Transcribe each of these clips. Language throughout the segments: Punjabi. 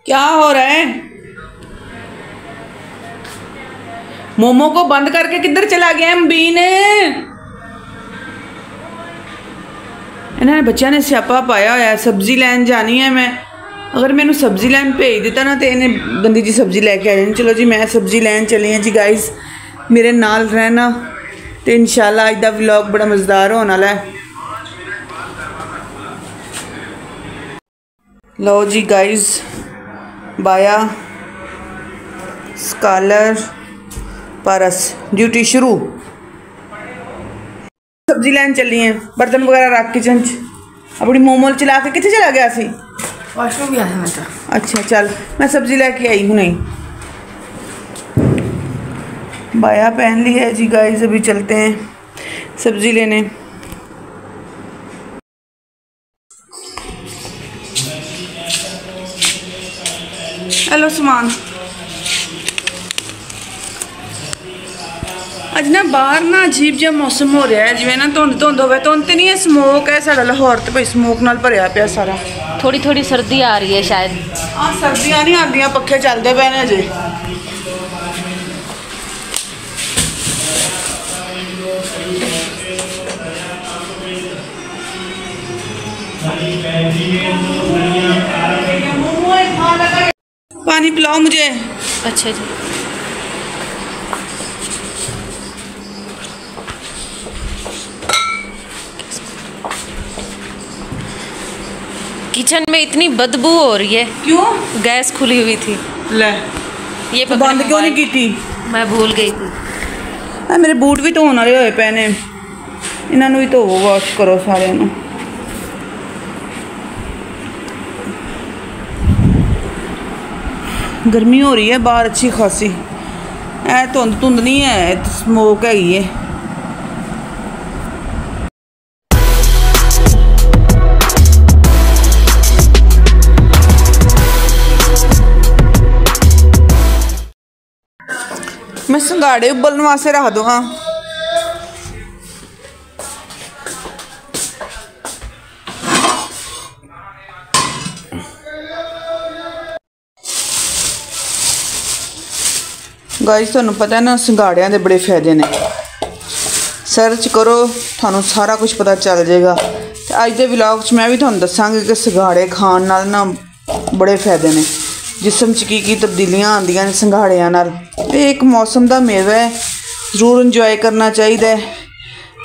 क्या हो रहा है? मोमो को बंद करके किधर चला गया एमबीन? इन्होंने बच्चों ने स्यापा पाया होया सब्जी लैन जानी है। मैं अगर मैंने सब्जी लैन भेज दिता ना तो इन्हें गंदी जी सब्जी लैके आ जानी। चलो जी मैं सब्जी लैन चली हाँ जी गाइस, मेरे नाल रहना तो इंशाल्लाह अज दा व्लॉग बड़ा मज़ेदार होने वाला है। लो जी गाइस, बाया स्कॉलर पारस ड्यूटी शुरू। सब्जी लैन चली हैं, बर्तन वगैरह रख किचन च। अपनी मोमोल चला के कितने चला गया सी? वॉशरूम गया था मैं तो। अच्छा चल मैं सब्जी लेके आई हूँ। नहीं बाया पहन ली है जी गाइस, अभी चलते हैं सब्जी लेने। हेलो सामान अज ना बाहर ना अजीब जहा मौसम हो रहा है, जिवें ना धुंध धुंध होवे। धुंध तो नहीं है, स्मोक है। साडा लाहौर तो भाई स्मोक नाल भरिया पिया सारा। थोड़ी थोड़ी सर्दी आ रही है शायद। हाँ सर्दियाँ नहीं आदियाँ, पखे चलते पे ने अजे। पानी पिलाओ मुझे। अच्छा जी। किचन में इतनी बदबू हो रही है। क्यों? गैस खुली हुई थी। ले ये तो बंद क्यों नहीं की थी? मैं भूल गई थी। मेरे बूट भी धोने वाले होए पे ने, इन्हों भी धोवो, वॉश करो सारे नू। गर्मी हो रही है बाहर अच्छी खासी। ऐ धुंध धुंध नहीं है, स्मोक हैगी है। मैं संगाड़े उबलने वास्ते रख दूँ। हाँ गाइस तुहानू पता है ना संगाड़ियाँ के बड़े फायदे ने। सर्च करो थानू सारा कुछ पता चल जाएगा। अज के व्लॉग च मैं भी थानू दसांगी कि संगाड़े खाण नाल ना बड़े फायदे ने। जिसम च की तब्दीलियाँ आंदियां ने संगाड़ियां नाल। एक मौसम का मेवा है, जरूर इंजॉय करना चाहिए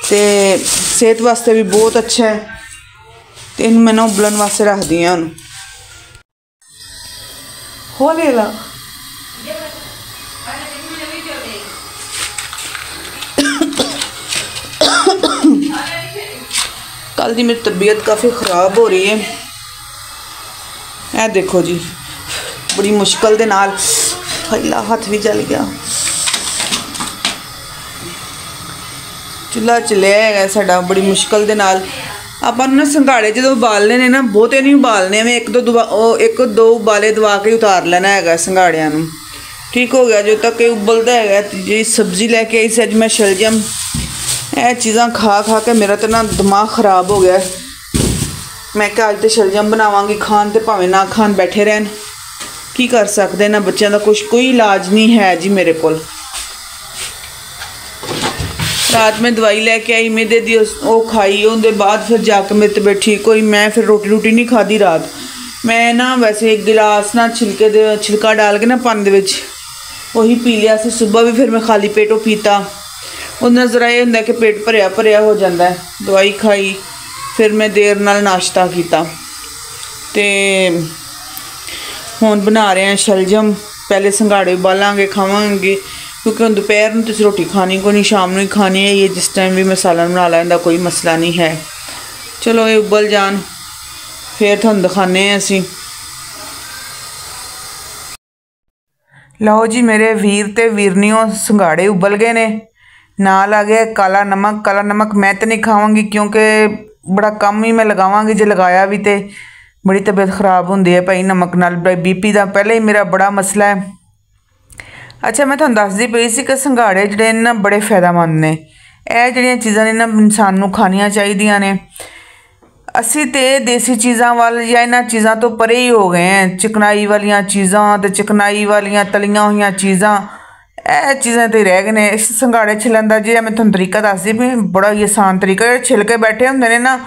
ते सेहत वास्ते भी बहुत अच्छा है। तो इन मैं ना उबलन वास्ते रख दी हूँ। हो ले ला कल दी मेरी तबीयत काफ़ी ख़राब हो रही है। ऐ देखो जी, बड़ी मुश्किल दे नाल फैला हाथ भी जल गया। चूल्हा चलिया है साडा बड़ी मुश्किल दे नाल। आपां ना संघाड़े जो उबालने ने ना बहुते नहीं उबालने में, एक दो उबाले दवा के उतार लेना है संघाड़ियां नूं। ठीक हो गया जो तक ये उबलता है। जी सब्जी लैके आई सी अज मैं शलजम। यह चीज़ां खा खा के मेरा तो ना दिमाग ख़राब हो गया। मैं क्या अज तो शलजम बनावांगी, खान तो भावें ना खान बैठे रहन, की कर सकते ना। बच्चों का कुछ कोई इलाज नहीं है जी मेरे को। रात में दवाई लैके आई मैदे दी, वो खाई, उनके बाद फिर जाके मेरी तबीयत ठीक हुई। मैं फिर रोटी रूटी नहीं खाधी रात। मैं ना वैसे एक गिलास ना छिलका डाल के ना पानी दे विच वही पी लिया सी। सुबह भी फिर मैं खाली पेटों पीता। उन्हें जरा ये होंगे कि पेट भरिया भरिया हो जाता है। दवाई खाई, फिर मैं देर नाल नाश्ता किया ते हुण बना रहे हैं शलजम। पहले संघाड़े उबालांगे खावांगे, क्योंकि हम दोपहर में तो रोटी खानी को नहीं, शाम में खानी है। ये जिस टाइम भी मैं सालन बना लें कोई मसला नहीं है। चलो ये उबल जान फिर तुहानू दिखाने असी। लो जी मेरे वीर ते वीरनियों, संघाड़े उबल गए ने। नाल आ गया काला नमक। काला नमक मैं तो नहीं खावांगी क्योंकि बड़ा कम ही मैं लगावांगी, जो लगाया भी तो बड़ी तबीयत ख़राब होंदी है भाई नमक नाल। बीपी का पहले ही मेरा बड़ा मसला है। अच्छा मैं तुहानू दसदी पई सी कि संघाड़े जिहड़े ना बड़े फायदेमंद ने। यह जिहड़ियां चीज़ां ने ना इंसान नूं खानियां चाहिदियां ने। ਅਸੀਂ ਤੇ ਦੇਸੀ ਚੀਜ਼ਾਂ ਵੱਲ ਜਾਂ ਇਹਨਾਂ ਚੀਜ਼ਾਂ ਤੋਂ ਪਰੇ ਹੀ ਹੋ ਗਏ ਹਾਂ। ਚਿਕਨਾਈ ਵਾਲੀਆਂ ਚੀਜ਼ਾਂ ਤੇ ਚਿਕਨਾਈ ਵਾਲੀਆਂ ਤਲੀਆਂ ਹੋਈਆਂ ਚੀਜ਼ਾਂ, ਇਹ ਚੀਜ਼ਾਂ ਤੇ ਰਹਿ ਗਏ ਨੇ। ਇਸ ਸੰਘਾੜੇ ਛਿਲਣ ਦਾ ਜੇ ਮੈਂ ਤੁਹਾਨੂੰ ਤਰੀਕਾ ਦੱਸਦੀ ਵੀ ਬੜਾ ਹੀ ਆਸਾਨ ਤਰੀਕਾ। ਜਿਹੜੇ ਛਿਲਕੇ ਬੈਠੇ ਹੁੰਦੇ ਨੇ ਨਾ,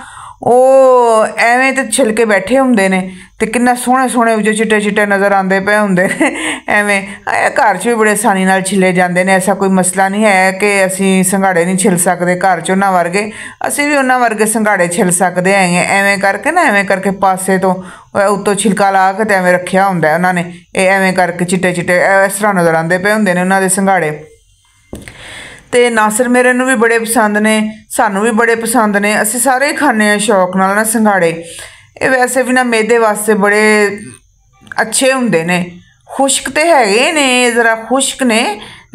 ਉਹ ਐਵੇਂ ਤੇ ਛਿਲਕੇ ਬੈਠੇ ਹੁੰਦੇ ਨੇ ਤੇ ਕਿੰਨਾ ਸੋਹਣੇ ਸੋਹਣੇ ਵਿੱਚੋਂ ਚਿੱਟੇ ਚਿੱਟੇ ਨਜ਼ਰ ਆਉਂਦੇ ਪਏ ਹੁੰਦੇ ਨੇ। ਐਵੇਂ ਇਹ ਘਰ 'ਚ ਵੀ ਬੜੇ ਆਸਾਨੀ ਨਾਲ ਛਿਲੇ ਜਾਂਦੇ ਨੇ। ਐਸਾ ਕੋਈ ਮਸਲਾ ਨਹੀਂ ਹੈ ਕਿ ਅਸੀਂ ਸੰਘਾੜੇ ਨਹੀਂ ਛਿਲ ਸਕਦੇ ਘਰ 'ਚ ਉਹਨਾਂ ਵਰਗੇ। ਅਸੀਂ ਵੀ ਉਹਨਾਂ ਵਰਗੇ ਸੰਘਾੜੇ ਛਿਲ ਸਕਦੇ ਹੈਗੇ। ਐਵੇਂ ਕਰਕੇ ਨਾ, ਐਵੇਂ ਕਰਕੇ ਪਾਸੇ ਤੋਂ ਉੱਤੋਂ ਛਿਲਕਾ ਲਾ ਕੇ ਤੇ ਐਵੇਂ ਰੱਖਿਆ ਹੁੰਦਾ ਉਹਨਾਂ ਨੇ। ਇਹ ਐਵੇਂ ਕਰਕੇ ਚਿੱਟੇ ਚਿੱਟੇ ਇਸ ਤਰ੍ਹਾਂ ਨਜ਼ਰ ਆਉਂਦੇ ਪਏ ਹੁੰਦੇ ਨੇ ਉਹਨਾਂ ਦੇ ਸੰਘਾੜੇ। ਤੇ ਨਾਸਰ ਮੇਰੇ ਨੂੰ ਵੀ ਬੜੇ ਪਸੰਦ ਨੇ, ਸਾਨੂੰ ਵੀ ਬੜੇ ਪਸੰਦ ਨੇ। ਅਸੀਂ ਸਾਰੇ ਹੀ ਖਾਂਦੇ ਹਾਂ ਸ਼ੌਕ ਨਾਲ ਨਾ ਸੰਘਾੜੇ। ਇਹ ਵੈਸੇ ਵੀ ਨਾ ਮੈਦੇ ਵਾਸਤੇ ਬੜੇ ਅੱਛੇ ਹੁੰਦੇ ਨੇ। ਖੁਸ਼ਕ ਤੇ ਹੈਗੇ ਨੇ, ਜ਼ਰਾ ਖੁਸ਼ਕ ਨੇ,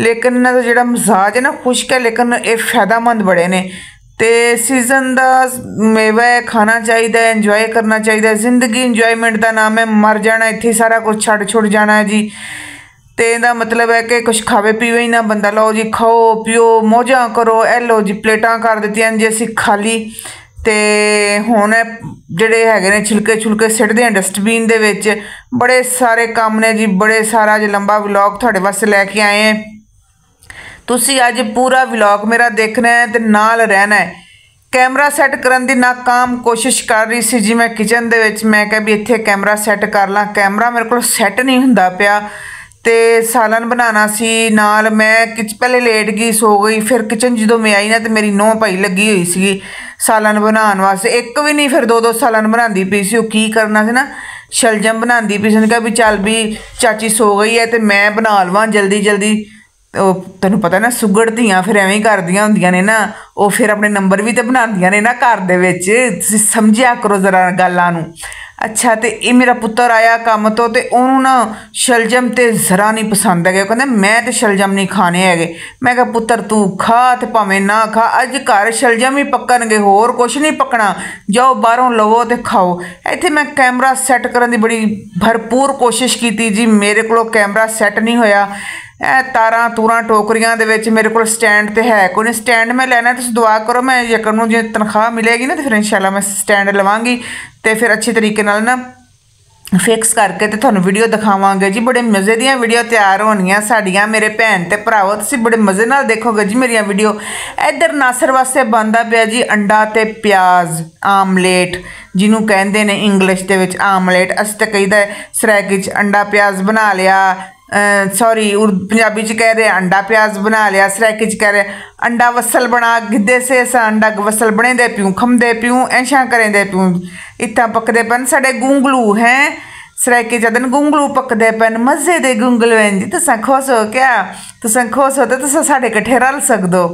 ਲੇਕਿਨ ਇਹਨਾਂ ਦਾ ਜਿਹੜਾ ਮਜ਼ਾਜ ਹੈ ਨਾ ਖੁਸ਼ਕ ਹੈ, ਲੇਕਿਨ ਇਹ ਫਾਇਦਾਮੰਦ ਬੜੇ ਨੇ। ਤੇ ਸੀਜ਼ਨ ਦਾ ਮੇਵਾ ਹੈ, ਖਾਣਾ ਚਾਹੀਦਾ, ਇੰਜੋਏ ਕਰਨਾ ਚਾਹੀਦਾ। ਜ਼ਿੰਦਗੀ ਇੰਜੋਏਮੈਂਟ ਦਾ ਨਾਮ ਹੈ। ਮਰ ਜਾਣਾ ਇੱਥੇ, ਸਾਰਾ ਕੁਝ ਛੱਡ ਛੁੱਟ ਜਾਣਾ ਹੈ ਜੀ। ਤੇ ਇਹਦਾ ਮਤਲਬ ਹੈ ਕਿ ਕੁਛ ਖਾਵੇ ਪੀਵੇ ਹੀ ਨਾ ਬੰਦਾ। ਲਓ ਜੀ, ਖਾਓ ਪੀਓ ਮੌਜਾਂ ਕਰੋ। ਇਹ ਲਓ ਜੀ, ਪਲੇਟਾਂ ਕਰ ਦਿੱਤੀਆਂ ਜੀ ਅਸੀਂ ਖਾਲੀ। ਤੇ ਹੁਣ ਜਿਹੜੇ ਹੈਗੇ ਨੇ ਛਿਲਕੇ ਛੁਲਕੇ ਸਿੱਟਦੇ ਹਾਂ ਡਸਟਬੀਨ ਦੇ ਵਿੱਚ। ਬੜੇ ਸਾਰੇ ਕੰਮ ਨੇ ਜੀ, ਬੜੇ ਸਾਰਾ ਅੱਜ ਲੰਬਾ ਵਲੌਗ ਤੁਹਾਡੇ ਵਾਸਤੇ ਲੈ ਕੇ ਆਏ ਹਾਂ। ਤੁਸੀਂ ਅੱਜ ਪੂਰਾ ਵਲੌਗ ਮੇਰਾ ਦੇਖਣਾ ਹੈ ਤੇ ਨਾਲ ਰਹਿਣਾ ਹੈ। ਕੈਮਰਾ ਸੈੱਟ ਕਰਨ ਦੀ ਨਾਕਾਮ ਕੋਸ਼ਿਸ਼ ਕਰ ਰਹੀ ਸੀ ਜੀ ਮੈਂ ਕਿਚਨ ਦੇ ਵਿੱਚ। ਮੈਂ ਕਿਹਾ ਵੀ ਇੱਥੇ ਕੈਮਰਾ ਸੈੱਟ ਕਰ ਲਾਂ, ਕੈਮਰਾ ਮੇਰੇ ਕੋਲ ਸੈੱਟ ਨਹੀਂ ਹੁੰਦਾ ਪਿਆ। ਤੇ ਸਾਲਨ ਬਣਾਉਣਾ ਸੀ ਨਾਲ। ਮੈਂ ਪਹਿਲੇ ਲੇਟ ਗਈ, ਸੋ ਗਈ। ਫਿਰ ਕਿਚਨ ਜਦੋਂ ਮੈਂ ਆਈ ਨਾ ਤੇ ਮੇਰੀ ਨੂੰਹ ਭਾਈ ਲੱਗੀ ਹੋਈ ਸੀਗੀ ਸਾਲਨ ਬਣਾਉਣ ਵਾਸਤੇ। ਇੱਕ ਵੀ ਨਹੀਂ, ਫਿਰ ਦੋ ਸਾਲਨ ਬਣਾਉਂਦੀ ਪਈ ਸੀ। ਉਹ ਕੀ ਕਰਨਾ ਸੀ ਨਾ, ਸ਼ਲਜਮ ਬਣਾਉਂਦੀ ਪਈ ਸੀ। ਉਹਨੇ ਕਿਹਾ ਵੀ ਚੱਲ ਵੀ ਚਾਚੀ ਸੋ ਗਈ ਹੈ ਤੇ ਮੈਂ ਬਣਾ ਲਵਾਂ ਜਲਦੀ ਜਲਦੀ। ਉਹ ਤੈਨੂੰ ਪਤਾ ਨਾ, ਸੁਗੜ ਧੀਆਂ ਫਿਰ ਐਵੇਂ ਹੀ ਕਰਦੀਆਂ ਹੁੰਦੀਆਂ ਨੇ ਨਾ। ਉਹ ਫਿਰ ਆਪਣੇ ਨੰਬਰ ਵੀ ਤਾਂ ਬਣਾਉਂਦੀਆਂ ਨੇ ਨਾ ਘਰ ਦੇ ਵਿੱਚ। ਤੁਸੀਂ ਸਮਝਿਆ ਕਰੋ ਜ਼ਰਾ ਗੱਲਾਂ ਨੂੰ। ਅੱਛਾ, ਤੇ ਇਹ ਮੇਰਾ ਪੁੱਤਰ ਆਇਆ ਕੰਮ ਤੋਂ ਤੇ ਉਹਨੂੰ ਨਾ ਸ਼ਲਜਮ ਤੇ ਜ਼ਰਾ ਨਹੀਂ ਪਸੰਦ ਹੈਗੇ। ਉਹ ਕਹਿੰਦਾ ਮੈਂ ਤੇ ਸ਼ਲਜਮ ਨਹੀਂ ਖਾਣੇ ਹੈਗੇ। ਮੈਂ ਕਿਹਾ ਪੁੱਤਰ ਤੂੰ ਖਾ ਤੇ ਭਾਵੇਂ ਨਾ ਖਾ, ਅੱਜ ਘਰ ਸ਼ਲਜਮ ਹੀ ਪੱਕਣਗੇ, ਹੋਰ ਕੁਛ ਨਹੀਂ ਪੱਕਣਾ। ਜਾਓ ਬਾਹਰੋਂ ਲਵੋ ਤੇ ਖਾਓ। ਇੱਥੇ ਮੈਂ ਕੈਮਰਾ ਸੈੱਟ ਕਰਨ ਦੀ ਬੜੀ ਭਰਪੂਰ ਕੋਸ਼ਿਸ਼ ਕੀਤੀ ਜੀ, ਮੇਰੇ ਕੋਲੋਂ ਕੈਮਰਾ ਸੈੱਟ ਨਹੀਂ ਹੋਇਆ। ਇਹ ਤਾਰਾਂ ਤੂਰਾਂ ਟੋਕਰੀਆਂ ਦੇ ਵਿੱਚ ਮੇਰੇ ਕੋਲ ਸਟੈਂਡ ਤੇ ਹੈ ਕੋਈ ਨਹੀਂ। ਸਟੈਂਡ ਮੈਂ ਲੈਣਾ, ਤੁਸੀਂ ਦੁਆ ਕਰੋ ਮੈਂ ਯਕਨ ਨੂੰ ਜੇ ਤਨਖਾਹ ਮਿਲੇਗੀ ਨਾ ਤੇ ਫਿਰ ਇੰਸ਼ਾਅੱਲਾ ਮੈਂ ਸਟੈਂਡ ਲਵਾਂਗੀ ਤੇ ਫਿਰ ਅੱਛੇ ਤਰੀਕੇ ਨਾਲ ਨਾ ਫਿਕਸ ਕਰਕੇ ਤੇ ਤੁਹਾਨੂੰ ਵੀਡੀਓ ਦਿਖਾਵਾਂਗੇ ਜੀ। ਬੜੇ ਮਜ਼ੇ ਦੀਆਂ ਵੀਡੀਓ ਤਿਆਰ ਹੋਣੀਆਂ ਸਾਡੀਆਂ। ਮੇਰੇ ਭੈਣ ਤੇ ਭਰਾਵੋ, ਤੁਸੀਂ ਬੜੇ ਮਜ਼ੇ ਨਾਲ ਦੇਖੋਗੇ ਜੀ ਮੇਰੀਆਂ ਵੀਡੀਓ। ਇੱਧਰ ਨਾਸਰ ਵਾਸਤੇ ਬਣਦਾ ਪਿਆ ਜੀ ਅੰਡਾ ਤੇ ਪਿਆਜ਼ ਆਮਲੇਟ, ਜਿਹਨੂੰ ਕਹਿੰਦੇ ਨੇ ਇੰਗਲਿਸ਼ ਦੇ ਵਿੱਚ ਆਮਲੇਟ। ਅਸੀਂ ਤਾਂ ਕਹੀਦਾ ਸਰਾਇਕੀ 'ਚ ਅੰਡਾ ਪਿਆਜ਼ ਬਣਾ ਲਿਆ। सॉरी पंजाबी च कह रहे अंडा प्याज बना लिया। सराइकी च कह रहे अंडा वसल बना गिद्धे से असा अंडा वसल बने दे प्यूं खमदे प्यूं ऐशा करें दे प्यूं इत्थां पकदे पन साडे गुंगलू हैं। सराइकी च दिन गुंगलू पकदे पन मज़े दे गुंगलू हैं जी। तुसां खुश हो क्या? तुसां खुश हो तो तुसां साडे कट्ठे रल सकदो।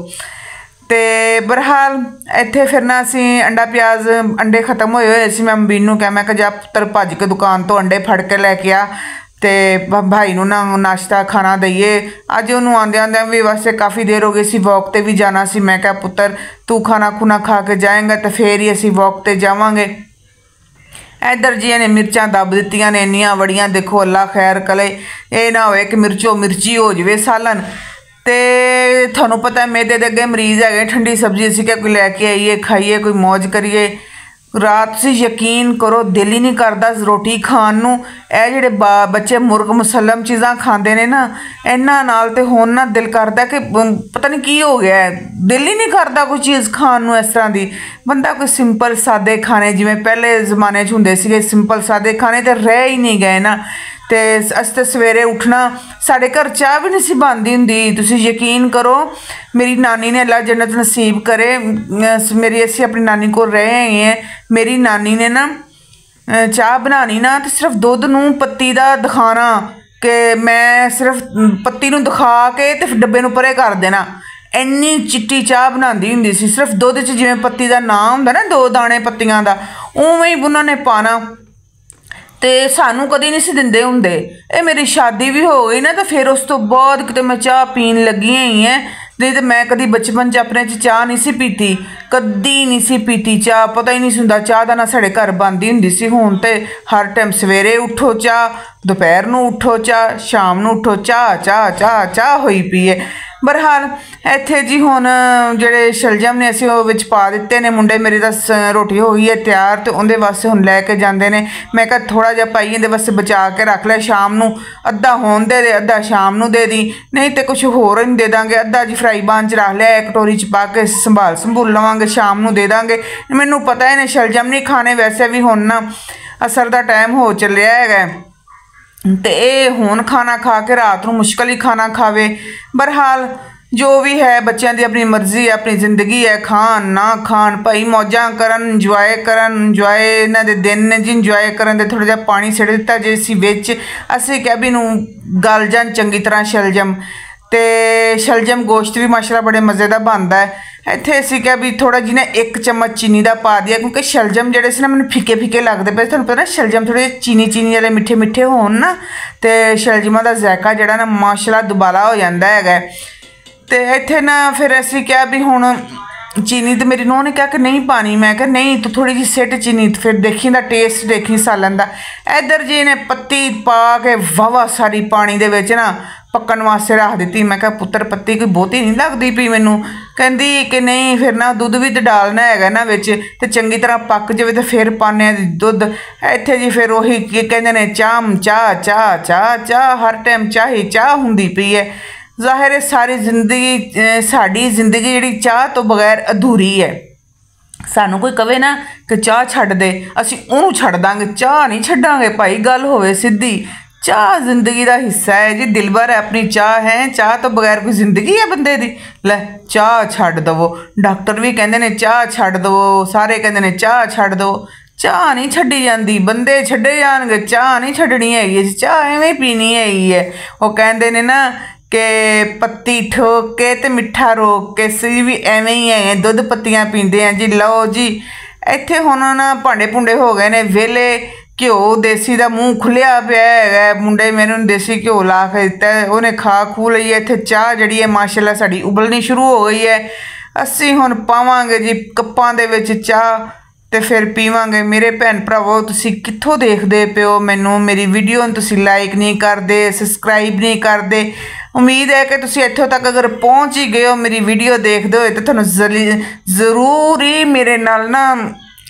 तो बहरहाल इत्थे फिर ना असी अंडा प्याज अंडे खत्म होए हुए सी। मैं अम्बीन नूं कहा मैं जा पुत्तर भज के दुकान तो अंडे फड़ के लैके आ ते भाई नूं ना नाश्ता खाना दईए। अज उन्होंने आंदे आंदे भी वास्ते काफ़ी देर हो गई सी, वॉक ते भी जाना सी। मैं कहा पुत्तर तू खाना खुना खा के जाएगा तो फिर ही असी वॉक ते जावांगे। इधर जी ने मिर्चां दब दित्तियां ने इन्नियां वड़ियां, देखो अल्लाह खैर करे ये ना होए कि मिर्चो मिर्ची हो जाए सालन। तो थानू पता है मैदे दे अगे मरीज़ है, ठंडी सब्जी असी क्या कोई लैके आईए खाईए कोई मौज करिए। रात से यकीन करो दिल ही नहीं करता रोटी खाण नूं। ਇਹ ਜਿਹੜੇ ਬੱਚੇ ਮੁਰਗ ਮੁਸੱਲਮ ਚੀਜ਼ਾਂ ਖਾਂਦੇ ਨੇ ਨਾ, ਇਹਨਾਂ ਨਾਲ ਤੇ ਹੁਣ ਨਾ ਦਿਲ ਕਰਦਾ ਕਿ ਪਤਾ ਨਹੀਂ ਕੀ ਹੋ ਗਿਆ, ਦਿਲ ਹੀ ਨਹੀਂ ਕਰਦਾ ਕੋਈ ਚੀਜ਼ ਖਾਣ ਨੂੰ ਇਸ ਤਰ੍ਹਾਂ ਦੀ। ਬੰਦਾ ਕੋਈ ਸਿੰਪਲ ਸਾਦੇ ਖਾਣੇ ਜਿਵੇਂ ਪਹਿਲੇ ਜ਼ਮਾਨੇ 'ਚ ਹੁੰਦੇ ਸੀਗੇ, ਸਿੰਪਲ ਸਾਦੇ ਖਾਣੇ ਤੇ ਰਹਿ ਹੀ ਨਹੀਂ ਗਏ ਨਾ। ਤੇ ਅਸੀਂ ਤਾਂ ਸਵੇਰੇ ਉੱਠਣਾ, ਸਾਡੇ ਘਰ ਚਾਹ ਵੀ ਨਹੀਂ ਸੀ ਬਣਦੀ ਹੁੰਦੀ। ਤੁਸੀਂ ਯਕੀਨ ਕਰੋ ਮੇਰੀ ਨਾਨੀ ਨੇ ਅੱਲਾ जन्नत नसीब करे, मेरी ਅਸੀਂ अपनी नानी को रहे हैं। मेरी नानी ने ना चाह बनानी ना तो सिर्फ दुध नूं पत्ती दा दिखाना कि मैं सिर्फ पत्ती नूं दिखा के तो डब्बे नूं परे कर देना। इन्नी चिट्टी चाह बनाती हुंदी सी, सिर्फ दुध च जिवें पत्ती दा नाम हुंदा ना 2 दाने पत्तियां दा, उवें ही उन्होंने पाना। तो सानू कभी नहीं सी दिंदे हुंदे। ये मेरी शादी भी हो गई ना तो फिर उस तो बाद किते मैं चाह पीन लगी ही है। नहीं तो मैं कभी बचपन च अपने चाह नहीं सी पीती, कदी नहीं सी पीती चाह। पता ही नहीं सी हुंदा चाह दा ना साडे घर बनदी हुंदी सी। हुण ते हर टाइम सवेरे उठो चाह, ਦੁਪਹਿਰ ਨੂੰ ਉੱਠੋ ਚਾਹ, ਸ਼ਾਮ ਨੂੰ ਉੱਠੋ ਚਾਹ ਚਾਹ ਚਾਹ ਚਾਹ ਹੋਈ ਪਈ ਹੈ। ਬਹਰਹਾਲ ਇੱਥੇ ਜੀ ਹੁਣ ਜਿਹੜੇ ਸ਼ਲਜਮ ਨੇ ਅਸੀਂ ਉਹ ਵਿੱਚ ਪਾ ਦਿੱਤੇ ਨੇ। ਮੁੰਡੇ ਮੇਰੇ ਦਾ ਰੋਟੀ ਹੋ ਗਈ ਹੈ ਤਿਆਰ ਤੇ ਉਹਦੇ ਵਾਸਤੇ ਹੁਣ ਲੈ ਕੇ ਜਾਂਦੇ ਨੇ। ਮੈਂ ਕਿਹਾ ਥੋੜ੍ਹਾ ਜਿਹਾ ਪਾਈ ਇਹਦੇ ਵਾਸਤੇ ਬਚਾ ਕੇ ਰੱਖ ਲੈ, ਸ਼ਾਮ ਨੂੰ ਅੱਧਾ ਹੋਣ ਦੇ ਅੱਧਾ ਸ਼ਾਮ ਨੂੰ ਦੇ ਦੀ, ਨਹੀਂ ਤੇ ਕੁਛ ਹੋਰ ਨਹੀਂ ਦੇ ਦਾਂਗੇ। ਅੱਧਾ ਜੀ ਫਰਾਈ ਬਾਨ 'ਚ ਰੱਖ ਲਿਆ, ਕਟੋਰੀ 'ਚ ਪਾ ਕੇ ਸੰਭੂਲ ਲਵਾਂਗੇ, ਸ਼ਾਮ ਨੂੰ ਦੇ ਦਾਂਗੇ। ਮੈਨੂੰ ਪਤਾ ਇਹਨੇ ਸ਼ਲਜਮ ਨਹੀਂ ਖਾਣੇ, ਵੈਸੇ ਵੀ ਹੁਣ ਨਾ ਅਸਰ ਦਾ ਟਾਈਮ ਹੋ ਚੱਲਿਆ ਹੈਗਾ ਤੇ ਇਹ ਹੁਣ ਖਾਣਾ ਖਾ ਕੇ ਰਾਤ ਨੂੰ ਮੁਸ਼ਕਿਲ ਹੀ ਖਾਣਾ ਖਾਵੇ। ਬਹਰਹਾਲ ਜੋ ਵੀ ਹੈ ਬੱਚਿਆਂ ਦੀ ਆਪਣੀ ਮਰਜ਼ੀ ਹੈ, ਆਪਣੀ ਜ਼ਿੰਦਗੀ ਹੈ, ਖਾਣ ਨਾ ਖਾਣ ਭਾਈ ਮੌਜਾਂ ਕਰਨ, ਇੰਜੋਏ ਕਰਨ। ਇੰਜੋਏ ਇਹਨਾਂ ਦੇ ਦਿਨ ਨੇ ਜੀ, ਇੰਜੋਏ ਕਰਨ ਦੇ ਥੋੜ੍ਹਾ ਜਿਹਾ ਪਾਣੀ ਸਿੱਟ ਦਿੱਤਾ ਜੇ ਅਸੀਂ ਵਿੱਚ। ਅਸੀਂ ਕਿਹਾ ਵੀ ਨੂੰ ਗਲ ਜਾਣ ਚੰਗੀ ਤਰ੍ਹਾਂ ਸ਼ਲਜਮ, ਤੇ ਸ਼ਲਜਮ ਗੋਸ਼ਤ ਵੀ ਮਾਸ਼ਾਅੱਲਾ ਬੜੇ ਮਜ਼ੇ ਦਾ ਬਣਦਾ ਹੈ। ਇੱਥੇ ਅਸੀਂ ਕਿਹਾ ਵੀ ਥੋੜ੍ਹਾ ਜਿਹੀ ਨਾ 1 ਚਮਚ ਚੀਨੀ ਦਾ ਪਾ ਦਿਆ, ਕਿਉਂਕਿ ਸ਼ਲਜਮ ਜਿਹੜੇ ਸੀ ਨਾ ਮੈਨੂੰ ਫਿੱਕੇ ਫਿੱਕੇ ਲੱਗਦੇ ਪਏ। ਤੁਹਾਨੂੰ ਪਤਾ ਸ਼ਲਜਮ ਥੋੜ੍ਹੇ ਚੀਨੀ ਵਾਲੇ ਮਿੱਠੇ ਮਿੱਠੇ ਹੋਣ ਨਾ ਤੇ ਸ਼ਲਜਮਾਂ ਦਾ ਜ਼ਾਇਕਾ ਜਿਹੜਾ ਨਾ ਮਾਸ਼ਾਅੱਲਾ ਦੁਬਾਲਾ ਹੋ ਜਾਂਦਾ ਹੈਗਾ। ਤੇ ਇੱਥੇ ਨਾ ਫਿਰ ਅਸੀਂ ਕਿਹਾ ਵੀ ਹੁਣ ਚੀਨੀ, ਤੇ ਮੇਰੀ ਨੂੰਹ ਨੇ ਕਿਹਾ ਕਿ ਨਹੀਂ ਪਾਣੀ। ਮੈਂ ਕਿਹਾ ਨਹੀਂ ਤੂੰ ਥੋੜ੍ਹੀ ਜਿਹੀ ਸਿੱਟ ਚੀਨੀ, ਫਿਰ ਦੇਖੀ ਦਾ ਟੇਸਟ ਦੇਖੀ ਸਾਲਨ ਦਾ। ਇੱਧਰ ਜੀ ਨੇ ਪੱਤੀ ਪਾ ਕੇ ਵਾਹਵਾ ਸਾਰੀ ਪਾਣੀ ਦੇ ਵਿੱਚ ਨਾ ਪੱਕਣ ਵਾਸਤੇ ਰੱਖ ਦਿੱਤੀ। ਮੈਂ ਕਿਹਾ ਪੁੱਤਰ ਪੱਤੀ ਕੋਈ ਬਹੁਤੀ ਨਹੀਂ ਲੱਗਦੀ ਪਈ ਮੈਨੂੰ। ਕਹਿੰਦੀ ਕਿ ਨਹੀਂ ਫਿਰ ਨਾ ਦੁੱਧ ਵੀ ਤਾਂ ਡਾਲਣਾ ਹੈਗਾ ਨਾ ਵਿੱਚ, ਤੇ ਚੰਗੀ ਤਰ੍ਹਾਂ ਪੱਕ ਜਾਵੇ ਤੇ ਫਿਰ ਪਾਉਂਦੇ ਦੁੱਧ। ਇੱਥੇ ਜੀ ਫਿਰ ਉਹੀ ਕੀ ਕਹਿੰਦੇ ਨੇ ਚਾਹ ਚਾਹ ਚਾਹ ਚਾਹ, ਹਰ ਟਾਈਮ ਚਾਹ ਹੀ ਚਾਹ ਹੁੰਦੀ ਪਈ ਹੈ। ਜ਼ਾਹਿਰ ਹੈ ਸਾਰੀ ਜ਼ਿੰਦਗੀ ਸਾਡੀ ਜ਼ਿੰਦਗੀ ਜਿਹੜੀ ਚਾਹ ਤੋਂ ਬਗੈਰ ਅਧੂਰੀ ਹੈ। ਸਾਨੂੰ ਕੋਈ ਕਵੇ ਨਾ ਕਿ ਚਾਹ ਛੱਡ ਦੇ, ਅਸੀਂ ਉਹਨੂੰ ਛੱਡ ਦਾਂਗੇ, ਚਾਹ ਨਹੀਂ ਛੱਡਾਂਗੇ ਭਾਈ। ਗੱਲ ਹੋਵੇ ਸਿੱਧੀ, ਚਾਹ ਜ਼ਿੰਦਗੀ ਦਾ ਹਿੱਸਾ ਹੈ ਜੀ, ਦਿਲਬਰ ਹੈ ਆਪਣੀ ਚਾਹ ਹੈ। ਚਾਹ ਤੋਂ ਬਗੈਰ ਕੋਈ ਜ਼ਿੰਦਗੀ ਹੈ ਬੰਦੇ ਦੀ? ਲੈ ਚਾਹ ਛੱਡ ਦੇਵੋ, ਡਾਕਟਰ ਵੀ ਕਹਿੰਦੇ ਨੇ ਚਾਹ ਛੱਡ ਦੇਵੋ, ਸਾਰੇ ਕਹਿੰਦੇ ਨੇ ਚਾਹ ਛੱਡ ਦਿਓ। ਚਾਹ ਨਹੀਂ ਛੱਡੀ ਜਾਂਦੀ, ਬੰਦੇ ਛੱਡੇ ਜਾਣਗੇ, ਚਾਹ ਨਹੀਂ ਛੱਡਣੀ ਹੈਗੀ, ਚਾਹ ਐਵੇਂ ਪੀਣੀ ਹੈਗੀ ਹੈ। ਉਹ ਕਹਿੰਦੇ ਨੇ ਨਾ ਕਿ ਪੱਤੀ ਠੋਕ ਕੇ ਤੇ ਮਿੱਠਾ ਰੋਕ ਕੇ, ਅਸੀਂ ਵੀ ਐਵੇਂ ਹੀ ਹੈ, ਦੁੱਧ ਪੱਤੀਆਂ ਪੀਂਦੇ ਹਾਂ ਜੀ। ਲਓ ਜੀ ਇੱਥੇ ਹੁਣ ਨਾ ਭਾਂਡੇ ਭੁੰਡੇ ਹੋ ਗਏ ਨੇ ਵਿਹਲੇ। ਘਿਓ ਦੇਸੀ ਦਾ ਮੂੰਹ ਖੁੱਲਿਆ ਪਿਆ ਹੈਗਾ, ਮੁੰਡੇ ਮੈਨੂੰ ਦੇਸੀ ਘਿਓ ਲਾ ਕੇ ਦਿੱਤਾ, ਉਹਨੇ ਖਾ ਖੂ ਲਈ। ਇੱਥੇ ਚਾਹ ਜਿਹੜੀ ਹੈ ਮਾਸ਼ਾਅੱਲਾ ਸਾਡੀ ਉਬਲਣੀ ਸ਼ੁਰੂ ਹੋ ਗਈ ਹੈ। ਅਸੀਂ ਹੁਣ ਪਾਵਾਂਗੇ ਜੀ ਕੱਪਾਂ ਦੇ ਵਿੱਚ ਚਾਹ ਤੇ ਫਿਰ ਪੀਵਾਂਗੇ। ਮੇਰੇ ਭੈਣ ਭਰਾਵੋ ਤੁਸੀਂ ਕਿੱਥੋਂ ਦੇਖਦੇ ਪਿਓ ਮੈਨੂੰ, ਮੇਰੀ ਵੀਡੀਓ ਨੂੰ ਤੁਸੀਂ ਲਾਈਕ ਨਹੀਂ ਕਰਦੇ, ਸਬਸਕ੍ਰਾਈਬ ਨਹੀਂ ਕਰਦੇ। ਉਮੀਦ ਹੈ ਕਿ ਤੁਸੀਂ ਇੱਥੋਂ ਤੱਕ ਅਗਰ ਪਹੁੰਚ ਹੀ ਗਏ ਹੋ ਮੇਰੀ ਵੀਡੀਓ ਦੇਖਦੇ ਹੋਏ, ਤਾਂ ਤੁਹਾਨੂੰ ਜ਼ਰੂਰ ਹੀ ਮੇਰੇ ਨਾਲ ਨਾ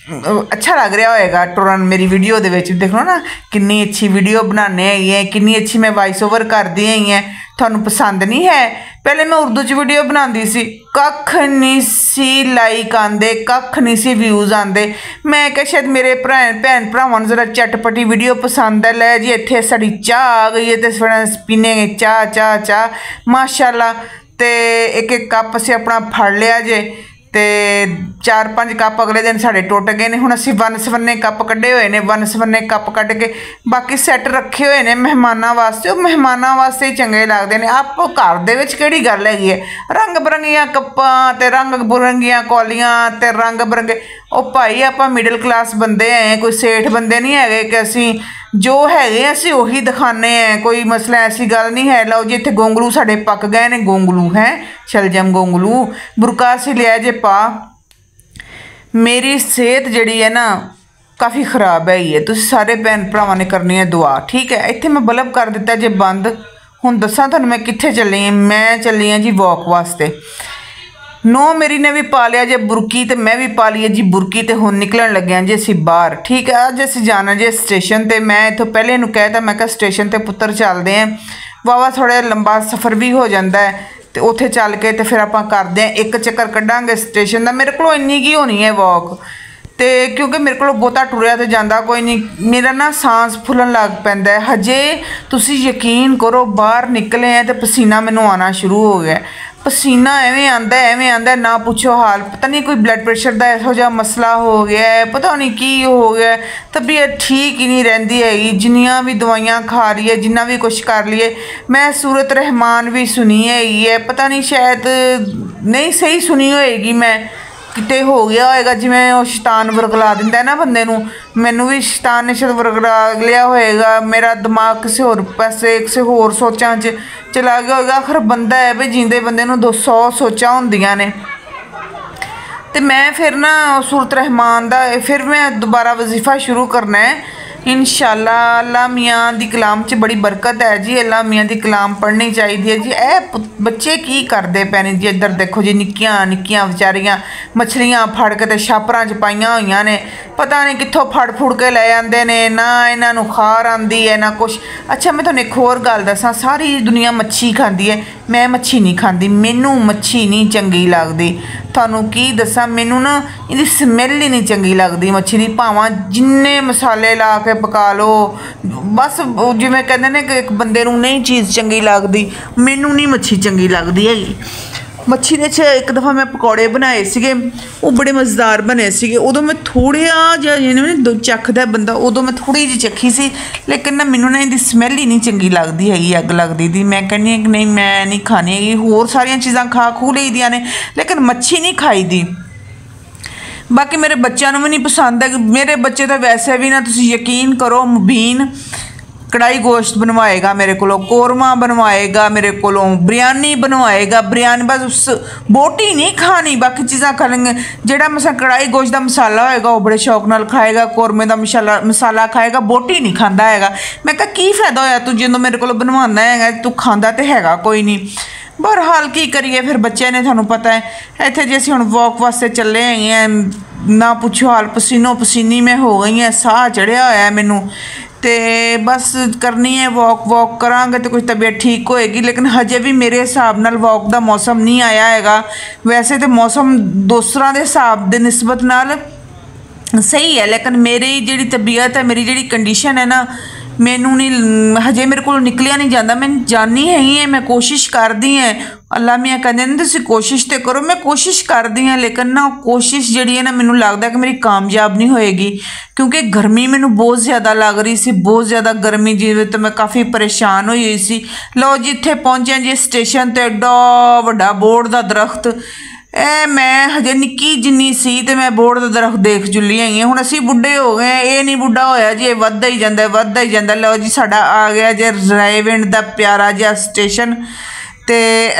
ਅੱਛਾ ਲੱਗ ਰਿਹਾ ਹੋਏਗਾ ਟੁਰਨ ਮੇਰੀ ਵੀਡੀਓ ਦੇ ਵਿੱਚ। ਦੇਖੋ ਨਾ ਕਿੰਨੀ ਅੱਛੀ ਵੀਡੀਓ ਬਣਾਉਂਦੇ ਹੈਗੀ ਹੈ, ਕਿੰਨੀ ਅੱਛੀ ਮੈਂ ਵਾਇਸ ਓਵਰ ਕਰਦੀ ਹੈਗੀ ਹੈ। ਤੁਹਾਨੂੰ ਪਸੰਦ ਨਹੀਂ ਹੈ? ਪਹਿਲੇ ਮੈਂ ਉਰਦੂ 'ਚ ਵੀਡੀਓ ਬਣਾਉਂਦੀ ਸੀ, ਕੱਖ ਨਹੀਂ ਸੀ ਲਾਈਕ ਆਉਂਦੇ, ਕੱਖ ਨਹੀਂ ਸੀ ਵਿਊਜ਼ ਆਉਂਦੇ। ਮੈਂ ਕਿਹਾ ਸ਼ਾਇਦ ਮੇਰੇ ਭੈਣ ਭਰਾਵਾਂ ਨੂੰ ਜ਼ਰਾ ਚਟਪਟੀ ਵੀਡੀਓ ਪਸੰਦ ਹੈ। ਲੈ ਜੀ ਇੱਥੇ ਸਾਡੀ ਚਾਹ ਆ ਗਈ ਹੈ ਤੇ ਪੀਨੇ ਚਾਹ ਚਾਹ ਚਾਹ ਮਾਸ਼ਾਅੱਲਾ। ਤੇ ਇੱਕ ਕੱਪ ਅਸੀਂ ਆਪਣਾ ਫੜ ਲਿਆ ਜੇ, ਤੇ 4-5 ਕੱਪ ਅਗਲੇ ਦਿਨ ਸਾਡੇ ਟੁੱਟ ਗਏ ਨੇ। ਹੁਣ ਅਸੀਂ ਵੰਨ ਸਵੰਨੇ ਕੱਪ ਕੱਢੇ ਹੋਏ ਨੇ, ਵੰਨ ਸਵੰਨੇ ਕੱਪ ਕੱਢ ਕੇ ਬਾਕੀ ਸੈੱਟ ਰੱਖੇ ਹੋਏ ਨੇ ਮਹਿਮਾਨਾਂ ਵਾਸਤੇ। ਉਹ ਮਹਿਮਾਨਾਂ ਵਾਸਤੇ ਹੀ ਚੰਗੇ ਲੱਗਦੇ ਨੇ, ਆਪੋ ਘਰ ਦੇ ਵਿੱਚ ਕਿਹੜੀ ਗੱਲ ਹੈਗੀ ਹੈ। ਰੰਗ ਬਰੰਗੀਆਂ ਕੱਪਾਂ ਤੇ ਰੰਗ ਬਰੰਗੀਆਂ ਕੌਲੀਆਂ ਤੇ ਰੰਗ ਬਰੰਗੇ, ਉਹ ਭਾਈ ਆਪਾਂ ਮਿਡਲ ਕਲਾਸ ਬੰਦੇ ਹੈ, ਕੋਈ ਸੇਠ ਬੰਦੇ ਨਹੀਂ ਹੈਗੇ ਕਿ ਅਸੀਂ ਜੋ ਹੈਗੇ ਅਸੀਂ ਉਹੀ ਦਿਖਾਉਂਦੇ ਹਾਂ। ਕੋਈ ਮਸਲਾ ਐਸੀ ਗੱਲ ਨਹੀਂ ਹੈ। ਲਓ ਜੀ ਇੱਥੇ ਗੋਂਗਲੂ ਸਾਡੇ ਪੱਕ ਗਏ ਨੇ, ਗੋਂਗਲੂ ਹੈ ਸ਼ਲਜਮ ਗੋਂਗਲੂ। ਬੁਰਕਾ ਅਸੀਂ ਲਿਆ ਜੇ ਪਾ। ਮੇਰੀ ਸਿਹਤ ਜਿਹੜੀ ਹੈ ਨਾ ਕਾਫੀ ਖ਼ਰਾਬ ਹੈਗੀ ਹੈ, ਤੁਸੀਂ ਸਾਰੇ ਭੈਣ ਭਰਾਵਾਂ ਨੇ ਕਰਨੀ ਹੈ ਦੁਆ, ਠੀਕ ਹੈ। ਇੱਥੇ ਮੈਂ ਬਲਬ ਕਰ ਦਿੱਤਾ ਜੇ ਬੰਦ। ਹੁਣ ਦੱਸਾਂ ਤੁਹਾਨੂੰ ਮੈਂ ਕਿੱਥੇ ਚੱਲੀ ਹਾਂ। ਮੈਂ ਚੱਲੀ ਹਾਂ ਜੀ ਵੋਕ ਵਾਸਤੇ। ਨੋ ਮੇਰੀ ਨੇ ਵੀ ਪਾ ਲਿਆ ਜੇ ਬੁਰਕੀ, ਤੇ ਮੈਂ ਵੀ ਪਾ ਲਈ ਹੈ ਜੀ ਬੁਰਕੀ, ਤੇ ਹੁਣ ਨਿਕਲਣ ਲੱਗਿਆ ਜੀ ਅਸੀਂ ਬਾਹਰ, ਠੀਕ ਹੈ। ਅੱਜ ਅਸੀਂ ਜਾਣਾ ਜੇ ਸਟੇਸ਼ਨ ਤੇ। ਮੈਂ ਇੱਥੋਂ ਪਹਿਲੇ ਇਹਨੂੰ ਕਹਿ ਤਾ, ਮੈਂ ਕਿਹਾ ਸਟੇਸ਼ਨ ਤੇ ਪੁੱਤਰ ਚੱਲਦੇ ਹਾਂ, ਵਾਹਵਾ ਥੋੜ੍ਹਾ ਲੰਬਾ ਸਫ਼ਰ ਵੀ ਹੋ ਜਾਂਦਾ ਹੈ, ਤੇ ਉੱਥੇ ਚੱਲ ਕੇ ਤੇ ਫਿਰ ਆਪਾਂ ਕਰਦੇ ਹਾਂ ਇੱਕ ਚੱਕਰ ਕੱਢਾਂਗੇ ਸਟੇਸ਼ਨ ਦਾ। ਮੇਰੇ ਕੋਲੋਂ ਇੰਨੀ ਕੀ ਹੋਣੀ ਹੈ ਵੋਕ, ਤੇ ਕਿਉਂਕਿ ਮੇਰੇ ਕੋਲੋਂ ਬਹੁਤਾ ਟੁਰਿਆ ਤੇ ਜਾਂਦਾ ਕੋਈ ਨਹੀਂ, ਮੇਰਾ ਨਾ ਸਾਂਸ ਫੁੱਲਣ ਲੱਗ ਪੈਂਦਾ ਹੈ। ਹਜੇ ਤੁਸੀਂ ਯਕੀਨ ਕਰੋ ਬਾਹਰ ਨਿਕਲੇ ਆ ਤੇ ਪਸੀਨਾ ਮੈਨੂੰ ਆਉਣਾ ਸ਼ੁਰੂ ਹੋ ਗਿਆ। ਪਸੀਨਾ ਐਵੇਂ ਆਉਂਦਾ ਨਾ ਪੁੱਛੋ ਹਾਲ। ਪਤਾ ਨਹੀਂ ਕੋਈ ਬਲੱਡ ਪ੍ਰੈਸ਼ਰ ਦਾ ਇਹੋ ਜਿਹਾ ਮਸਲਾ ਹੋ ਗਿਆ ਹੈ, ਪਤਾ ਨਹੀਂ ਕੀ ਹੋ ਗਿਆ। ਤਬੀਅਤ ਠੀਕ ਹੀ ਨਹੀਂ ਰਹਿੰਦੀ ਹੈਗੀ, ਜਿੰਨੀਆਂ ਵੀ ਦਵਾਈਆਂ ਖਾ ਰਹੀ ਹੈ, ਜਿੰਨਾ ਵੀ ਕੁਛ ਕਰ ਲਈਏ। ਮੈਂ ਸੂਰਤ ਰਹਿਮਾਨ ਵੀ ਸੁਣੀ ਹੈਗੀ ਹੈ, ਪਤਾ ਨਹੀਂ ਸ਼ਾਇਦ ਨਹੀਂ ਸਹੀ ਸੁਣੀ ਹੋਏਗੀ, ਮੈਂ ਕਿਤੇ ਹੋ ਗਿਆ ਹੋਏਗਾ ਜਿਵੇਂ ਉਹ ਸ਼ੈਤਾਨ ਵਰਗਲਾ ਦਿੰਦਾ ਨਾ ਬੰਦੇ ਨੂੰ। ਮੈਨੂੰ ਵੀ ਸ਼ੈਤਾਨ ਨੇ ਸ਼ਾਇਦ ਵਰਗਲਾ ਲਿਆ ਹੋਏਗਾ, ਮੇਰਾ ਦਿਮਾਗ ਕਿਸੇ ਹੋਰ ਪਾਸੇ ਕਿਸੇ ਹੋਰ ਸੋਚਾਂ 'ਚ ਚਲਾ ਗਿਆ ਹੋਏਗਾ। ਆਖਰ ਬੰਦਾ ਹੈ ਵੀ ਜਿੰਦੇ ਬੰਦੇ ਨੂੰ 200 ਸੋਚਾਂ ਹੁੰਦੀਆਂ ਨੇ। ਤੇ ਮੈਂ ਫਿਰ ਨਾ ਸੂਰਤ ਰਹਿਮਾਨ ਦਾ ਫਿਰ ਮੈਂ ਦੁਬਾਰਾ ਵਜ਼ੀਫਾ ਸ਼ੁਰੂ ਕਰਨਾ ਹੈ। इंशाल्लाह अल्लाह मियाँ दी कलाम च बड़ी बरकत है जी। अल्लाह मियाँ दी कलाम पढ़नी चाहिए जी। बच्चे की करते पे ने जी। इधर देखो जी निक्कियां निक्कियां बेचारियां मछलियां फड़ के ते छापरां च पाइयां होइयां ने, पता नहीं कित्थों फड़ फुड़ के ले आंदे ने, ना इन्हां नूं खार आंदी है ना कुछ। अच्छा मैं तुहानूं एक होर गल दसां, सारी दुनिया मच्छी खांदी है, मैं मच्छी नहीं खांदी, मैनूं मच्छी नहीं चंगी लगदी। तुहानूं की दसां, मैनूं ना इहदी स्मैल ही नहीं चंगी लगदी मच्छी दी, भावां जिन्ने मसाले ला के पका लो। बस जिवें कहंदे ने कि एक बंदे नूं नहीं चीज़ चंगी लगदी, मैनूं नहीं मच्छी चंगी लगदी हैगी। मच्छी दे च एक दफ़ा मैं पकौड़े बनाए सीगे, वो बड़े मज़ेदार बने सीगे। उदों मैं थोड़ा जिहा जिवें चखदा बंदा, उदों मैं थोड़ी जी चखी सी, लेकिन ना मैनूं ना इहदी स्मैल ही नहीं चंगी लगदी हैगी, अग लगदी दी। मैं कहनी कि नहीं मैं नहीं खानी हैगी। होर सारियां चीज़ां खा खू लई दियां ने, लेकिन मच्छी नहीं खाई दी। बाकी मेरे बच्चों नूं भी नहीं पसंद है। मेरे बच्चे तो वैसे भी ना, तुसीं यकीन करो, मुबीन कढ़ाई गोश्त बनवाएगा मेरे को, कौरमा बनवाएगा मेरे को, बिरयानी बनवाएगा, बिरयानी बस उस बोटी नहीं खानी, बाकी चीज़ां खा लेंगे। जेड़ा मसा कढ़ाई गोश्त का मसाला होएगा वो बड़े शौक नाल खाएगा, कौरमे का मसाला खाएगा, बोटी नहीं खाता हैगा। मैं कहा की फायदा होया तू जो मेरे को बनवाना है, तू खांदा तो हैगा कोई नहीं। बहरहाल की करिए, फिर बच्चे ने, थानू पता है इत्थे जे असीं हुण वॉक वास्ते चले हैं, ना पुछो हाल, पसीनो पसीनी मैं हो गई हैं, साह चढ़िया होया मैनू। तो बस करनी है वॉक करांगे तो कुछ तबीयत ठीक होएगी, लेकिन हजे भी मेरे हिसाब नाल वॉक का मौसम नहीं आया हैगा। वैसे तो मौसम दूसरों के हिसाब के निस्बत नाल सही है, लेकिन मेरी जिहड़ी तबीयत है, मेरी जिहड़ी कंडीशन है ना, मैनू नहीं हजे मेरे को निकलिया नहीं जाता। मैं जानी है ही है, मैं कोशिश करदी है। अल्लाह मियाँ कहते हैं तुसीं कोशिश तो करो, मैं कोशिश करदी हाँ, लेकिन ना कोशिश जिहड़ी है ना, मैनू लगता कि मेरी कामयाब नहीं होएगी, क्योंकि गर्मी मैनू बहुत ज़्यादा लग रही सी, बहुत ज़्यादा गर्मी जिवें तो मैं काफ़ी परेशान हुई सी। लो जी इत्थे पहुँचे जी स्टेशन ते, एडा वड्डा बोर्ड का दरख्त, मैं हजे निक्की जिन्नी सी ते मैं बोर्ड का दरख्त देख चुली हैगी। हुण असीं बुढ़े हो गए, ये नहीं बुढ़ा होया जी, वधदा ही जांदा वधदा ही जांदा। लो जी साडा आ गया जे रायविंड का प्यारा जिहा स्टेशन। तो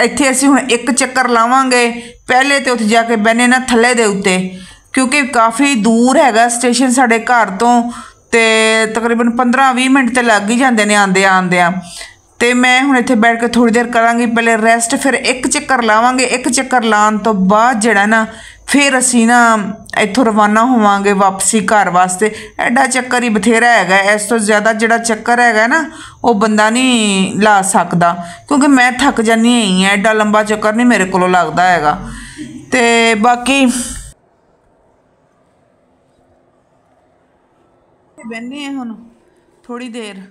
इत्थे असीं हुण एक चक्कर लावांगे, पहले तो उत्थे जाके बहने ना थल्ले दे उत्ते, क्योंकि काफ़ी दूर हैगा स्टेशन साडे घर तो, तकरीबन 15-20 मिनट तो लग ही जाते हैं आंदियां। तो मैं हुण इत्थे बैठ के थोड़ी देर करांगी पहले रेस्ट, फिर एक चक्कर लावांगे। एक चक्कर लाने तो बाद जिहड़ा ना फिर असीं ना इत्थों रवाना होवांगे वापसी घर वास्ते। एडा चक्कर ही बथेरा हैगा, इस तो ज़्यादा जिहड़ा चक्कर हैगा ना वो बंदा नहीं ला सकदा, क्योंकि मैं थक जानी ही हाँ। एडा लंबा चक्कर नहीं मेरे को लगदा हैगा। तो बाकी बहने हैं हुण थोड़ी देर।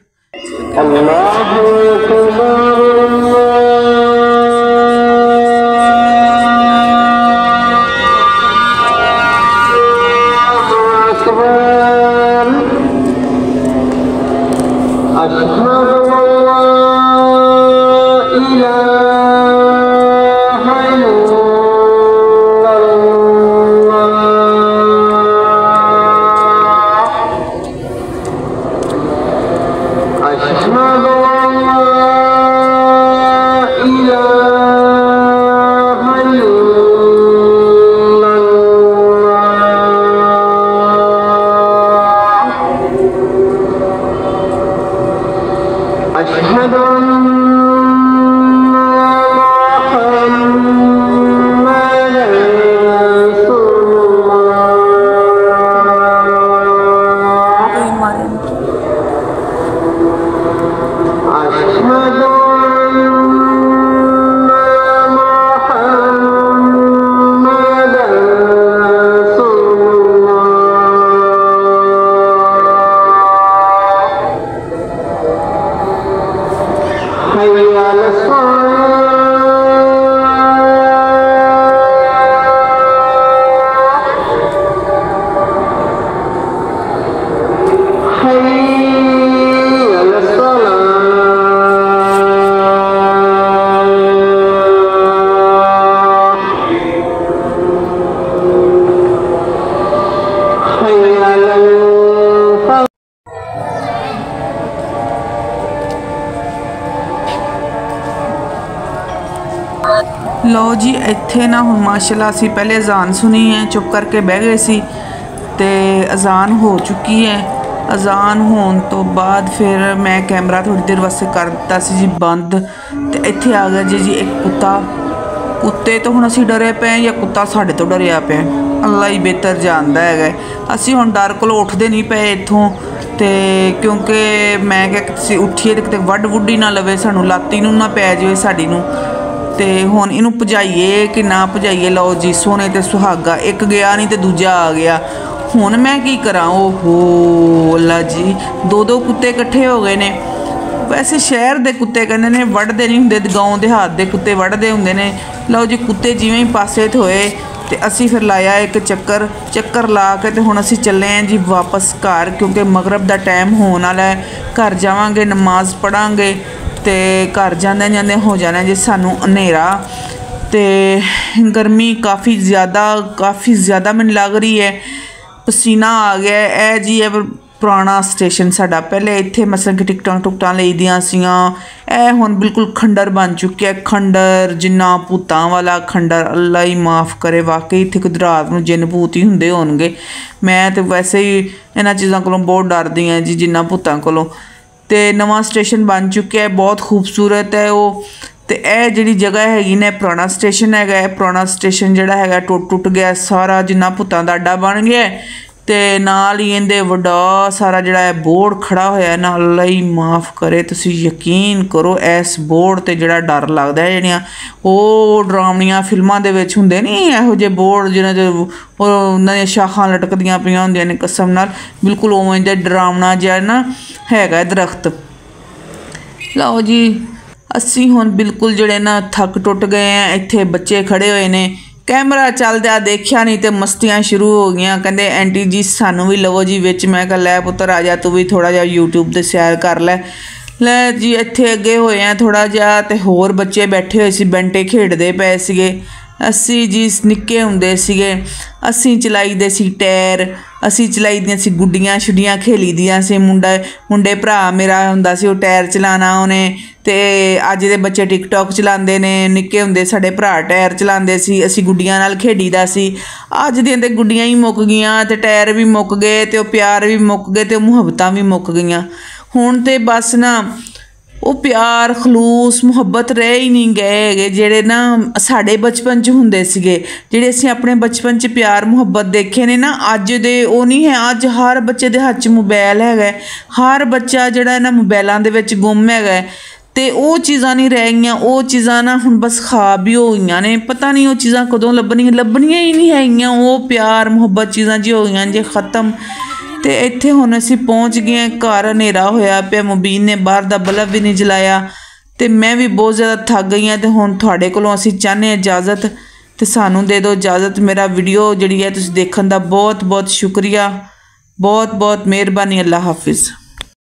लो जी इत्थे ना हुण माशाल्लाह असीं पहले अजान सुनी है, चुप करके बह गए सी, ते अजान हो चुकी है। ਅਜ਼ਾਨ ਹੋਣ ਤੋਂ ਬਾਅਦ ਫਿਰ ਮੈਂ ਕੈਮਰਾ ਥੋੜੀ ਦੇਰ ਵਾਸਤੇ ਕਰ ਦਿੱਤਾ ਸੀ ਜੀ ਬੰਦ। ਤੇ ਇੱਥੇ ਆ ਗਿਆ ਜੀ ਇੱਕ ਕੁੱਤਾ। ਕੁੱਤੇ ਤੋਂ ਹੁਣ ਅਸੀਂ ਡਰੇ ਪਏ ਜਾਂ ਕੁੱਤਾ ਸਾਡੇ ਤੋਂ ਡਰਿਆ ਪਿਆ, ਅੱਲਾ ਹੀ ਬਿਹਤਰ ਜਾਣਦਾ ਹੈਗਾ। ਅਸੀਂ ਹੁਣ ਡਰ ਕੋਲੋਂ ਉੱਠਦੇ ਨਹੀਂ ਪਏ ਇੱਥੋਂ, ਤੇ ਕਿਉਂਕਿ ਮੈਂ ਕਿਹਾ ਤੁਸੀਂ ਉੱਠੀਏ ਤੇ ਕਿਤੇ ਵੱਢ ਵੁੱਢੀ ਨਾ ਲਵੇ, ਸਾਨੂੰ ਲਾਤੀ ਨੂੰ ਨਾ ਪੈ ਜਾਵੇ ਸਾਡੀ ਨੂੰ। ਤੇ ਹੁਣ ਇਹਨੂੰ ਭਜਾਈਏ ਕਿ ਨਾ ਭਜਾਈਏ। ਲਓ ਜੀ ਸੋਨੇ ਤੇ ਸੁਹਾਗਾ, ਇੱਕ ਗਿਆ ਨਹੀਂ ਤੇ ਦੂਜਾ ਆ ਗਿਆ। ਹੁਣ ਮੈਂ ਕੀ ਕਰਾਂ? ਓਹੋ ਅੱਲਾ ਜੀ, ਦੋ ਕੁੱਤੇ ਇਕੱਠੇ ਹੋ ਗਏ ਨੇ। ਵੈਸੇ ਸ਼ਹਿਰ ਦੇ ਕੁੱਤੇ ਕਹਿੰਦੇ ਨੇ ਵੱਢਦੇ ਨਹੀਂ ਹੁੰਦੇ, ਗਾਉਂ ਦੇਹਾਤ ਦੇ ਕੁੱਤੇ ਵੱਢਦੇ ਹੁੰਦੇ ਨੇ। ਲਓ ਜੀ ਕੁੱਤੇ ਜਿਵੇਂ ਹੀ ਪਾਸੇ ਹੋਏ ਤੇ ਅਸੀਂ ਫਿਰ ਲਾਇਆ ਇੱਕ ਚੱਕਰ ਲਾ ਕੇ ਤੇ ਹੁਣ ਅਸੀਂ ਚੱਲੇ ਹਾਂ ਜੀ ਵਾਪਸ ਘਰ, ਕਿਉਂਕਿ ਮਗਰਬ ਦਾ ਟਾਈਮ ਹੋਣ ਵਾਲਾ ਹੈ। ਘਰ ਜਾਵਾਂਗੇ, ਨਮਾਜ਼ ਪੜ੍ਹਾਂਗੇ ਤੇ ਘਰ ਜਾਂਦੇ ਹੋ ਜਾਣਾ ਜੀ ਸਾਨੂੰ ਹਨੇਰਾ। ਤੇ ਗਰਮੀ ਕਾफ़ੀ ज़्यादा ਮੈਨੂੰ ਲੱਗ ਰਹੀ ਹੈ, ਪਸੀਨਾ ਆ ਗਿਆ। ਇਹ ਜੀ ਇਹ ਪੁਰਾਣਾ ਸਟੇਸ਼ਨ ਸਾਡਾ, ਪਹਿਲੇ ਇੱਥੇ ਮਸਲਨ ਕਿ ਟਿਕਟਾਂ ਲਈਦੀਆਂ ਸੀਆਂ। ਇਹ ਹੁਣ ਬਿਲਕੁਲ ਖੰਡਰ ਬਣ ਚੁੱਕਿਆ, ਖੰਡਰ ਜਿੰਨਾ ਭੂਤਾਂ ਵਾਲਾ ਖੰਡਰ, ਅੱਲਾ ਹੀ ਮਾफ़ ਕਰੇ। ਵਾਕਈ ਇੱਥੇ ਕੁਝ ਰਾਤ ਨੂੰ ਜਿੰਨ ਭੂਤ ਹੀ ਹੁੰਦੇ ਹੋਣਗੇ। ਮੈਂ ਤਾਂ ਵੈਸੇ ਹੀ ਇਹਨਾਂ ਚੀਜ਼ਾਂ ਕੋਲੋਂ ਬਹੁਤ ਡਰਦੀ ਹਾਂ ਜੀ, ਜਿੰਨਾ ਭੂਤਾਂ ਕੋਲੋਂ। ਤੇ ਨਵਾਂ ਸਟੇਸ਼ਨ ਬਣ ਚੁੱਕਿਆ ਹੈ, ਬਹੁਤ ਖੂਬਸੂਰਤ ਹੈ ਉਹ। ਤੇ ਇਹ ਜਿਹੜੀ ਜਗ੍ਹਾ ਹੈਗੀ ਨੇ ਪੁਰਾਣਾ ਸਟੇਸ਼ਨ ਹੈਗਾ। ਇਹ ਪੁਰਾਣਾ ਸਟੇਸ਼ਨ ਜਿਹੜਾ ਹੈਗਾ ਟੁੱਟ ਗਿਆ ਸਾਰਾ, ਜਿੰਨਾ ਭੂਤਾਂ ਦਾ ਅੱਡਾ ਬਣ ਗਿਆ। ਤੇ ਨਾਲ ਹੀ ਇਹਦੇ ਵੱਡਾ ਸਾਰਾ ਜਿਹੜਾ ਹੈ ਬੋਰਡ ਖੜਾ ਹੋਇਆ ਨਾ, ਅੱਲਾ ਹੀ ਮਾफ़ ਕਰੇ। ਤੁਸੀਂ ਯਕੀਨ ਕਰੋ ਇਸ ਬੋਰਡ ਤੇ ਜਿਹੜਾ ਡਰ ਲੱਗਦਾ ਹੈ, ਜਿਹੜੀਆਂ ਉਹ ਡਰਾਵਣੀਆਂ ਫਿਲਮਾਂ ਦੇ ਵਿੱਚ ਹੁੰਦੇ ਨਹੀਂ ਇਹੋ ਜਿਹੇ ਬੋਰਡ ਜਿਹਨਾਂ 'ਚ ਉਹਨਾਂ ਦੀਆਂ ਸ਼ਾਖਾਂ ਲਟਕਦੀਆਂ ਪਈਆਂ ਹੁੰਦੀਆਂ ਨੇ, ਕਸਮ ਨਾਲ ਬਿਲਕੁਲ ਉਵੇਂ ਦਾ ਡਰਾਵਣਾ ਜਿਹਾ ਨਾ ਹੈਗਾ ਦਰਖਤ। ਲਓ ਜੀ ਅਸੀਂ ਹੁਣ ਬਿਲਕੁਲ ਜਿਹੜੇ ਨਾ ਥੱਕ ਟੁੱਟ ਗਏ ਆ। ਇੱਥੇ ਬੱਚੇ ਖੜੇ ਹੋਏ ਨੇ, ਕੈਮਰਾ ਚੱਲਦਾ ਦੇਖਿਆ ਨਹੀਂ ਤੇ ਮਸਤੀਆਂ ਸ਼ੁਰੂ ਹੋ ਗਈਆਂ। ਕਹਿੰਦੇ ਆਂਟੀ ਜੀ ਸਾਨੂੰ ਵੀ ਲਵੋ ਜੀ ਵਿੱਚ। ਮੈਂ ਕਿਹਾ ਲੈ ਪੁੱਤਰ ਆ ਜਾ, ਤੂੰ ਵੀ ਥੋੜ੍ਹਾ ਜਿਹਾ YouTube 'ਤੇ ਸੈਰ ਕਰ ਲੈ ਜੀ। ਇੱਥੇ ਅੱਗੇ ਹੋਏ ਆ ਥੋੜ੍ਹਾ ਜਿਹਾ, ਤੇ ਹੋਰ ਬੱਚੇ ਬੈਠੇ ਹੋਏ ਸੀ, ਬੈਂਟੇ ਖੇਡਦੇ ਪਏ ਸੀਗੇ। ਅਸੀਂ ਜੀ ਨਿੱਕੇ ਹੁੰਦੇ ਸੀਗੇ, ਅਸੀਂ ਚਲਾਈਦੇ ਸੀ ਟਾਇਰ, ਅਸੀਂ ਚਲਾਈਦੀਆਂ ਸੀ ਗੁੱਡੀਆਂ ਛੁੱਡੀਆਂ ਖੇਲੀ ਦੀਆਂ ਸੀ। ਮੁੰਡੇ ਭਰਾ ਮੇਰਾ ਹੁੰਦਾ ਸੀ ਉਹ ਟਾਇਰ ਚਲਾਉਣਾ ਉਹਨੇ। ਤੇ ਅੱਜ ਦੇ ਬੱਚੇ ਟਿਕਟੋਕ ਚਲਾਉਂਦੇ ਨੇ, ਨਿੱਕੇ ਹੁੰਦੇ ਸਾਡੇ ਭਰਾ ਟਾਇਰ ਚਲਾਉਂਦੇ ਸੀ, ਅਸੀਂ ਗੁੱਡੀਆਂ ਨਾਲ ਖੇਡੀਦਾ ਸੀ। ਅੱਜ ਦੀਆਂ ਤੇ ਗੁੱਡੀਆਂ ਹੀ ਮੁੱਕ ਗਈਆਂ, ਤੇ ਟਾਇਰ ਵੀ ਮੁੱਕ ਗਏ, ਤੇ ਉਹ ਪਿਆਰ ਵੀ ਮੁੱਕ ਗਏ, ਤੇ ਉਹ ਮੁਹੱਬਤਾਂ ਵੀ ਮੁੱਕ ਗਈਆਂ। ਹੁਣ ਤੇ ਬਸ ਨਾ ਉਹ ਪਿਆਰ ਖਲੂਸ ਮੁਹੱਬਤ ਰਹਿ ਹੀ ਨਹੀਂ ਗਏ ਹੈਗੇ, ਜਿਹੜੇ ਨਾ ਸਾਡੇ ਬਚਪਨ 'ਚ ਹੁੰਦੇ ਸੀਗੇ, ਜਿਹੜੇ ਅਸੀਂ ਆਪਣੇ ਬਚਪਨ 'ਚ ਪਿਆਰ ਮੁਹੱਬਤ ਦੇਖੇ ਨੇ ਨਾ। ਅੱਜ ਦੇ ਉਹ ਨਹੀਂ ਹੈ। ਅੱਜ ਹਰ ਬੱਚੇ ਦੇ ਹੱਥ 'ਚ ਮੋਬਾਈਲ ਹੈਗਾ, ਹਰ ਬੱਚਾ ਜਿਹੜਾ ਇਹਨਾਂ ਮੋਬਾਇਲਾਂ ਦੇ ਵਿੱਚ ਗੁੰਮ ਹੈਗਾ। ਤੇ ਉਹ ਚੀਜ਼ਾਂ ਨਹੀਂ ਰਹਿ ਗਈਆਂ। ਉਹ ਚੀਜ਼ਾਂ ਨਾ ਹੁਣ ਬਸ ਖਾਬ ਹੀ ਹੋ ਗਈਆਂ ਨੇ, ਪਤਾ ਨਹੀਂ ਉਹ ਚੀਜ਼ਾਂ ਕਦੋਂ ਲੱਭਣੀਆਂ ਹੀ ਨਹੀਂ ਹੈਗੀਆਂ। ਉਹ ਪਿਆਰ ਮੁਹੱਬਤ ਚੀਜ਼ਾਂ ਜੀ ਹੋ ਗਈਆਂ ਜੇ ख़ਤਮ। ਤੇ ਇੱਥੇ ਹੁਣ ਅਸੀਂ ਪਹੁੰਚ ਗਏ ਹਾਂ ਘਰ, ਹਨੇਰਾ ਹੋਇਆ ਪਿਆ, ਮੁਬੀਨ ਨੇ ਬਾਹਰ ਦਾ ਬਲਬ ਵੀ ਨਹੀਂ ਜਲਾਇਆ, ਤੇ ਮੈਂ ਵੀ ਬਹੁਤ ਜ਼ਿਆਦਾ ਥੱਕ ਗਈ ਹਾਂ। ਤੇ ਹੁਣ ਤੁਹਾਡੇ ਕੋਲੋਂ ਅਸੀਂ ਚਾਹੁੰਦੇ ਹਾਂ ਇਜਾਜ਼ਤ, ਤੇ ਸਾਨੂੰ ਦੇ ਦਿਓ ਇਜਾਜ਼ਤ। ਮੇਰਾ ਵੀਡੀਓ ਜਿਹੜੀ ਹੈ ਤੁਸੀਂ ਦੇਖਣ ਦਾ ਬਹੁਤ ਬਹੁਤ ਸ਼ੁਕਰੀਆ, ਬਹੁਤ ਬਹੁਤ ਮਿਹਰਬਾਨੀ। ਅੱਲਾ ਹਾਫਿਜ਼।